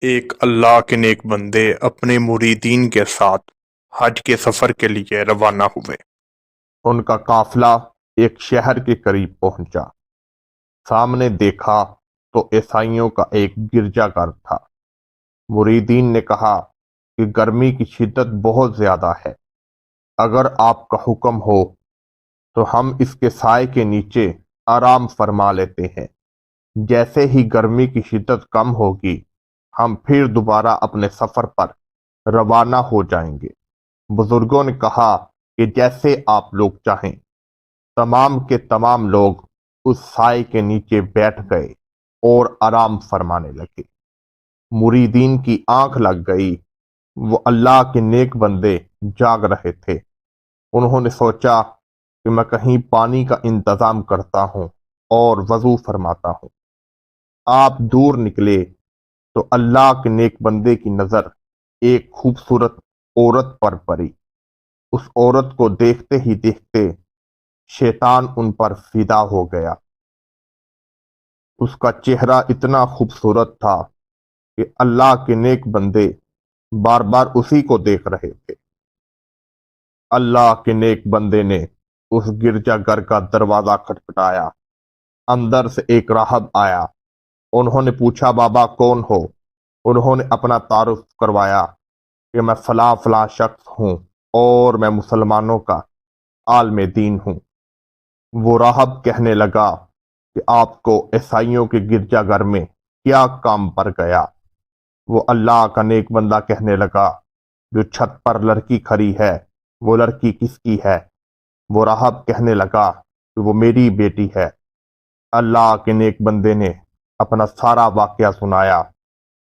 ایک اللہ کے نیک بندے اپنے مریدین کے ساتھ حج کے سفر کے لیے روانہ ہوئے۔ ان کا قافلہ ایک شہر کے قریب پہنچا۔ سامنے دیکھا تو عیسائیوں کا ایک گرجا گھر تھا۔ مریدین نے کہا کہ گرمی کی شدت بہت زیادہ ہے، اگر آپ کا حکم ہو تو ہم اس کے سائے کے نیچے آرام فرما لیتے ہیں۔ جیسے ہی گرمی کی شدت کم ہوگی ہم پھر دوبارہ اپنے سفر پر روانہ ہو جائیں گے۔ بزرگوں نے کہا کہ جیسے آپ لوگ چاہیں۔ تمام کے تمام لوگ اس سائے کے نیچے بیٹھ گئے اور آرام فرمانے لگے۔ مریدین کی آنکھ لگ گئی، وہ اللہ کے نیک بندے جاگ رہے تھے۔ انہوں نے سوچا کہ میں کہیں پانی کا انتظام کرتا ہوں اور وضو فرماتا ہوں۔ آپ دور نکلے تو اللہ کے نیک بندے کی نظر ایک خوبصورت عورت پر پڑی۔ اس عورت کو دیکھتے ہی دیکھتے شیطان ان پر فدا ہو گیا۔ اس کا چہرہ اتنا خوبصورت تھا کہ اللہ کے نیک بندے بار بار اسی کو دیکھ رہے تھے۔ اللہ کے نیک بندے نے اس گرجا گھر کا دروازہ کھٹکھٹایا۔ اندر سے ایک راہب آیا۔ انہوں نے پوچھا، بابا کون ہو؟ انہوں نے اپنا تعارف کروایا کہ میں فلاں فلاں شخص ہوں اور میں مسلمانوں کا عالم دین ہوں۔ وہ راہب کہنے لگا کہ آپ کو عیسائیوں کے گرجا گھر میں کیا کام پڑ گیا؟ وہ اللہ کا نیک بندہ کہنے لگا، جو چھت پر لڑکی کھڑی ہے وہ لڑکی کس کی ہے؟ وہ راہب کہنے لگا کہ وہ میری بیٹی ہے۔ اللہ کے نیک بندے نے اپنا سارا واقعہ سنایا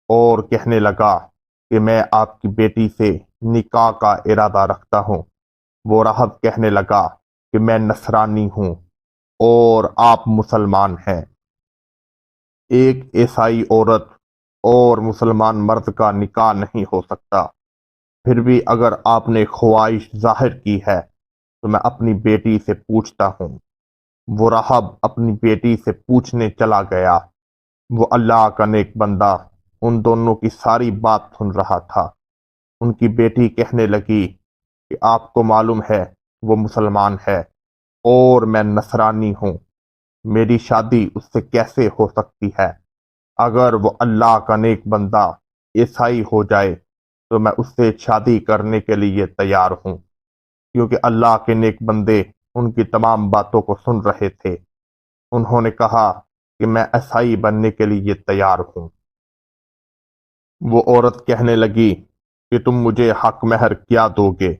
اور کہنے لگا کہ میں آپ کی بیٹی سے نکاح کا ارادہ رکھتا ہوں۔ وہ راہب کہنے لگا کہ میں نصرانی ہوں اور آپ مسلمان ہیں۔ ایک عیسائی عورت اور مسلمان مرد کا نکاح نہیں ہو سکتا، پھر بھی اگر آپ نے خواہش ظاہر کی ہے تو میں اپنی بیٹی سے پوچھتا ہوں۔ وہ راہب اپنی بیٹی سے پوچھنے چلا گیا۔ وہ اللہ کا نیک بندہ ان دونوں کی ساری بات سن رہا تھا۔ ان کی بیٹی کہنے لگی کہ آپ کو معلوم ہے وہ مسلمان ہے اور میں نصرانی ہوں، میری شادی اس سے کیسے ہو سکتی ہے؟ اگر وہ اللہ کا نیک بندہ عیسائی ہو جائے تو میں اس سے شادی کرنے کے لیے تیار ہوں، کیونکہ اللہ کے نیک بندے ان کی تمام باتوں کو سن رہے تھے۔ انہوں نے کہا کہ میں عیسائی بننے کے لیے تیار ہوں۔ وہ عورت کہنے لگی کہ تم مجھے حق مہر کیا دو گے؟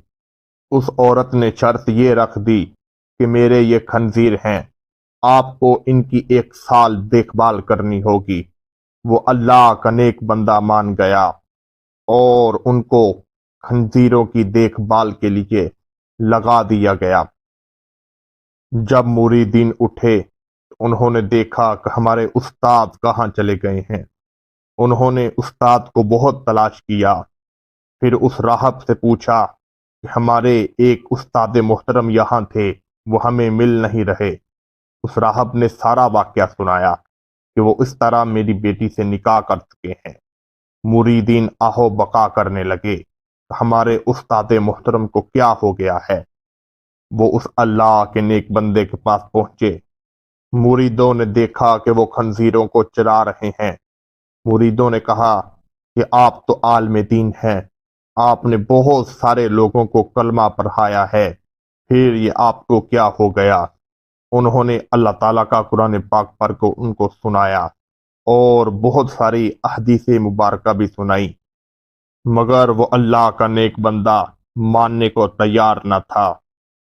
اس عورت نے شرط یہ رکھ دی کہ میرے یہ خنزیر ہیں، آپ کو ان کی 1 سال دیکھ بھال کرنی ہوگی۔ وہ اللہ کا نیک بندہ مان گیا اور ان کو خنزیروں کی دیکھ بھال کے لیے لگا دیا گیا۔ جب مریدین اٹھے انہوں نے دیکھا کہ ہمارے استاد کہاں چلے گئے ہیں۔ انہوں نے استاد کو بہت تلاش کیا، پھر اس راہب سے پوچھا کہ ہمارے ایک استاد محترم یہاں تھے، وہ ہمیں مل نہیں رہے۔ اس راہب نے سارا واقعہ سنایا کہ وہ اس طرح میری بیٹی سے نکاح کر چکے ہیں۔ مریدین آہو بقا کرنے لگے کہ ہمارے استاد محترم کو کیا ہو گیا ہے۔ وہ اس اللہ کے نیک بندے کے پاس پہنچے۔ مریدوں نے دیکھا کہ وہ خنزیروں کو چرا رہے ہیں۔ مریدوں نے کہا کہ آپ تو عالم دین ہیں، آپ نے بہت سارے لوگوں کو کلمہ پڑھایا ہے، پھر یہ آپ کو کیا ہو گیا؟ انہوں نے اللہ تعالیٰ کا قرآن پاک پر کو ان کو سنایا اور بہت ساری احادیث مبارکہ بھی سنائی، مگر وہ اللہ کا نیک بندہ ماننے کو تیار نہ تھا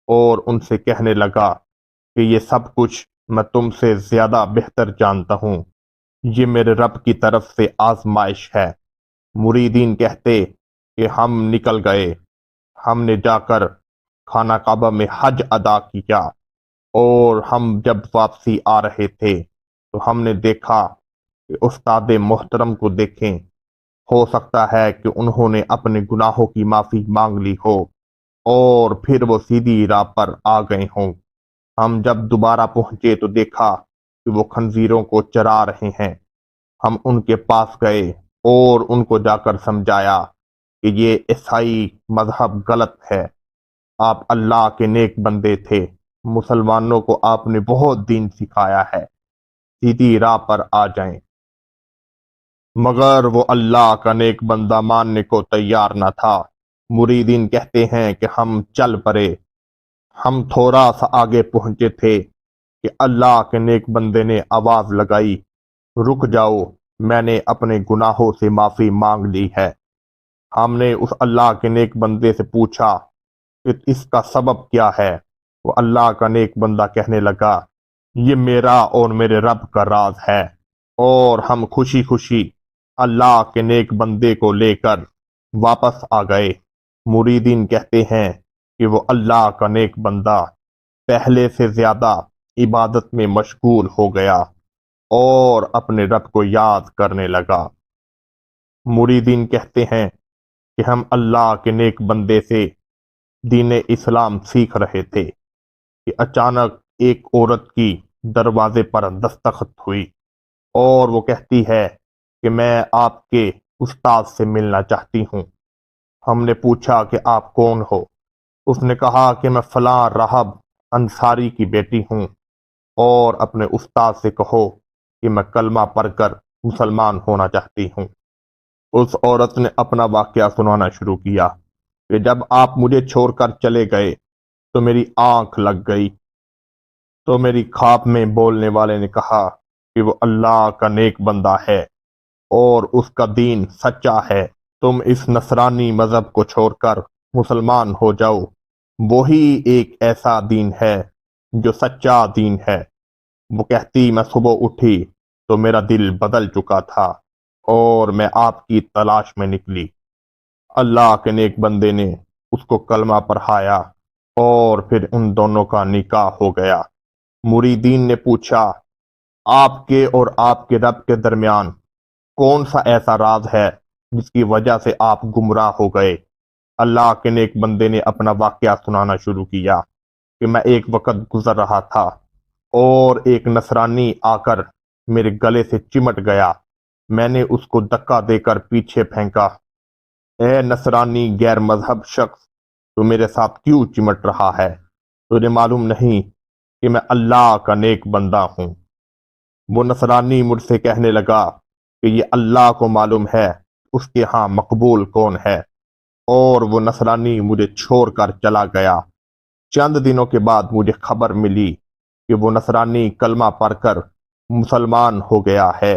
اور ان سے کہنے لگا کہ یہ سب کچھ میں تم سے زیادہ بہتر جانتا ہوں، یہ میرے رب کی طرف سے آزمائش ہے۔ مریدین کہتے کہ ہم نکل گئے، ہم نے جا کر خانہ کعبہ میں حج ادا کیا اور ہم جب واپسی آ رہے تھے تو ہم نے دیکھا کہ استاد محترم کو دیکھیں، ہو سکتا ہے کہ انہوں نے اپنے گناہوں کی معافی مانگ لی ہو اور پھر وہ سیدھی راہ پر آ گئے ہوں۔ ہم جب دوبارہ پہنچے تو دیکھا کہ وہ خنزیروں کو چرا رہے ہیں۔ ہم ان کے پاس گئے اور ان کو جا کر سمجھایا کہ یہ عیسائی مذہب غلط ہے، آپ اللہ کے نیک بندے تھے، مسلمانوں کو آپ نے بہت دین سکھایا ہے، سیدھی راہ پر آ جائیں۔ مگر وہ اللہ کا نیک بندہ ماننے کو تیار نہ تھا۔ مریدین کہتے ہیں کہ ہم چل پڑے، ہم تھوڑا سا آگے پہنچے تھے کہ اللہ کے نیک بندے نے آواز لگائی، رک جاؤ، میں نے اپنے گناہوں سے معافی مانگ لی ہے۔ ہم نے اس اللہ کے نیک بندے سے پوچھا کہ اس کا سبب کیا ہے؟ وہ اللہ کا نیک بندہ کہنے لگا، یہ میرا اور میرے رب کا راز ہے، اور ہم خوشی خوشی اللہ کے نیک بندے کو لے کر واپس آ گئے۔ مریدین کہتے ہیں کہ وہ اللہ کا نیک بندہ پہلے سے زیادہ عبادت میں مشغول ہو گیا اور اپنے رب کو یاد کرنے لگا۔ مریدین کہتے ہیں کہ ہم اللہ کے نیک بندے سے دین اسلام سیکھ رہے تھے کہ اچانک ایک عورت کی دروازے پر دستخط ہوئی اور وہ کہتی ہے کہ میں آپ کے استاد سے ملنا چاہتی ہوں۔ ہم نے پوچھا کہ آپ کون ہو؟ اس نے کہا کہ میں فلاں راہب انصاری کی بیٹی ہوں، اور اپنے استاد سے کہو کہ میں کلمہ پڑھ کر مسلمان ہونا چاہتی ہوں۔ اس عورت نے اپنا واقعہ سنانا شروع کیا کہ جب آپ مجھے چھوڑ کر چلے گئے تو میری آنکھ لگ گئی، تو میری خواب میں بولنے والے نے کہا کہ وہ اللہ کا نیک بندہ ہے اور اس کا دین سچا ہے، تم اس نصرانی مذہب کو چھوڑ کر مسلمان ہو جاؤ، وہی ایک ایسا دین ہے جو سچا دین ہے۔ وہ کہتی، میں صبح اٹھی تو میرا دل بدل چکا تھا اور میں آپ کی تلاش میں نکلی۔ اللہ کے نیک بندے نے اس کو کلمہ پڑھایا اور پھر ان دونوں کا نکاح ہو گیا۔ مریدین نے پوچھا، آپ کے اور آپ کے رب کے درمیان کون سا ایسا راز ہے جس کی وجہ سے آپ گمراہ ہو گئے؟ اللہ کے نیک بندے نے اپنا واقعہ سنانا شروع کیا کہ میں ایک وقت گزر رہا تھا اور ایک نصرانی آ کر میرے گلے سے چمٹ گیا، میں نے اس کو دھکا دے کر پیچھے پھینکا۔ اے نصرانی غیر مذہب شخص، تو میرے ساتھ کیوں چمٹ رہا ہے؟ تجھے معلوم نہیں کہ میں اللہ کا نیک بندہ ہوں؟ وہ نصرانی مجھ سے کہنے لگا کہ یہ اللہ کو معلوم ہے اس کے ہاں مقبول کون ہے، اور وہ نصرانی مجھے چھوڑ کر چلا گیا۔ چند دنوں کے بعد مجھے خبر ملی کہ وہ نصرانی کلمہ پڑھ کر مسلمان ہو گیا ہے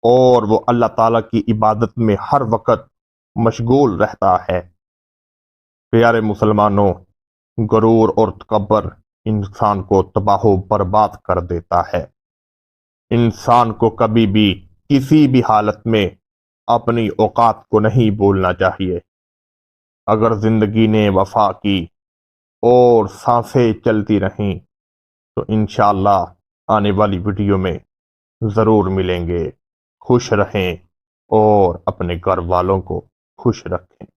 اور وہ اللہ تعالیٰ کی عبادت میں ہر وقت مشغول رہتا ہے۔ پیارے مسلمانوں، غرور اور تکبر انسان کو تباہ و برباد کر دیتا ہے۔ انسان کو کبھی بھی کسی بھی حالت میں اپنی اوقات کو نہیں بھولنا چاہیے۔ اگر زندگی نے وفا کی اور سانسیں چلتی رہیں تو انشاءاللہ آنے والی ویڈیو میں ضرور ملیں گے۔ خوش رہیں اور اپنے گھر والوں کو خوش رکھیں۔